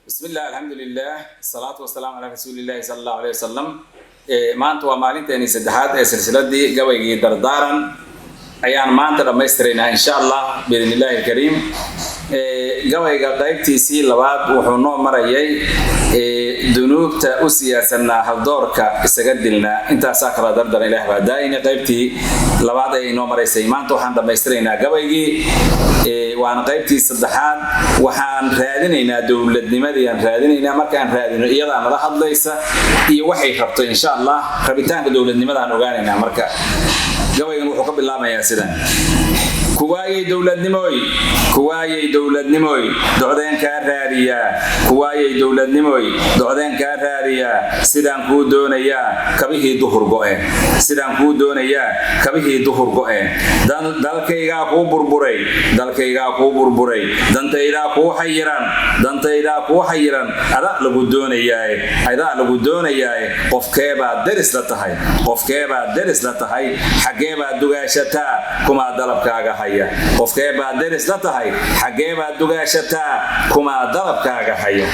بسم الله الحمد لله الصلاة والسلام على رسول الله صلى الله عليه وسلم maanta waa maalinteeni saddexaad ee silsiladii gabaygii dardaaran ayaan maanta dhammaystiraynaa insha Allah biidhnillaahi alkariim gabayga qaybtiisii labaad wuxuu noo marayay dunuubta u siyaasanaa haldoorka isaga dilnaa intaasaa kala dardan ilaah baa daayina qaybtii labaad ay noo maraysay maanta waxaan dhammaystiraynaa gabaygii waan qaybtii saddexaad waxaan raadinaynaa dowladnimadii aan raadinaynaa markaan raadino iyada nala hadlaysa iyo waxay rabto insha Allah rabitaanka dowladnimada aan ogaanaynaa marka gabaygan wuxuu ka bilaabmayaa sidan kuwaayay dowladnimooy docdeen kaa raadiyaa kuwaayay dowladnimooy docdeen kaa raadiyaa sidaan kuu doonayaa kabihii duhur go'een dalkaygaa kuu burburay dantaydaa kuu xayiran adaa lagu doonayaaye qofkeebaad deris la tahay xaggeebaad dugaashataa kumaa dalabkaaga haya qofkeebaad deris la tahay xaggeebaad dugaashataa kumaa dalabkaaga haya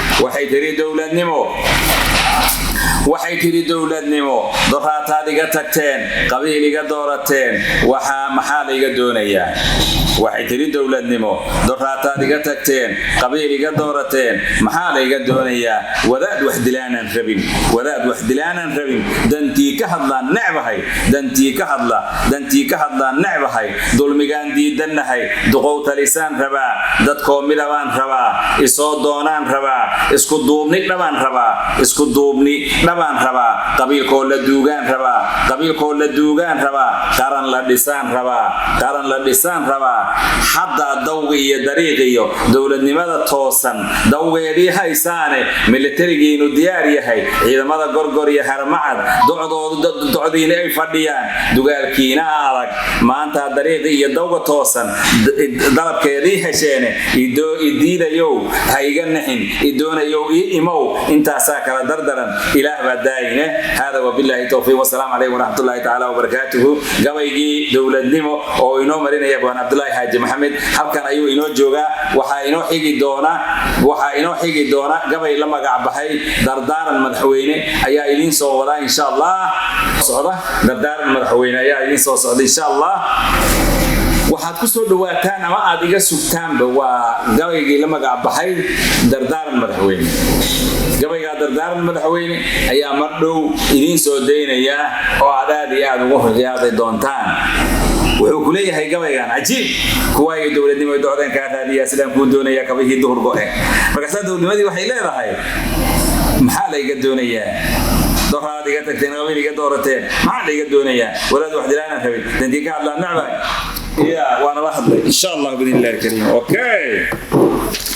waxay tiri dowladnimo doraataad iga tagteen qabiil iga doorateen maxaa la iga doonayaa waxay tiri dowladnimo doraataad iga tagteen qabiil iga doorateen maxaa la iga doonayaa wadaad wax dilaanan rabin dantii ka hadlaan necbahay dulmigaan diidannahay duqow talisaan rabaa dadkoo midabaan rabaa isoo doonaan rabaa isku duubni dhabaan rabaa qabiilkoo la duugaan rabaa qaran la dhisaan rabaa haddaa dawga iyo dariiqiyo dowladnimada toosan dawgeedii haysaane militarigiinu diyaar yahay ciidamada gorgor iyo harmacad docdiina ay fadhiyaan dugaalkiina adag maanta dariiqi iyo dawga toosan dalabkeedii hesheene idiidayow ha iga naxin idoonayow ii imow intaasaa kala dardaran ilaah baa daayine hada wabillahi tawfiiq wasalaamu calaykum waraxmatullaahi tacaala wabarakaatuhu gabaygii dowladnimo oo inoo marinaya baan Cabdullaahi Xaaji Maxamed halkan ayuu inoo joogaa waxaa inoo xigi doona gabay la magac baxay dardaaran madaxweyne ayaa idin soo wadaa insha Allah insha Allah waxaad ku soo dhawaataan ama aad iga sugtaanba waa gabaygii la magac baxay dardaaran madaxweyne gabayga dardaaran madaxweyne ayaa mar dhow idin soo deynaya oo aad iyo aad ugu riyaaqay doontaan wuxuu ku leeyahay gabaygan ajiib kuwaayay dowladnimo docdeen kaa raadiyaa sidaan kuu doonayaa kabihii duhur go'een markaas dowladnimadii waxay leedahay maxaa la iga doonayaa doraad iga tagteen qabiil iga doorateen maxaa la iga doonayaa walaad wax dilaanan rabin dantii ka hadlaan nacbay وانا بحضر ان شاء الله باذن الله الكريم اوكي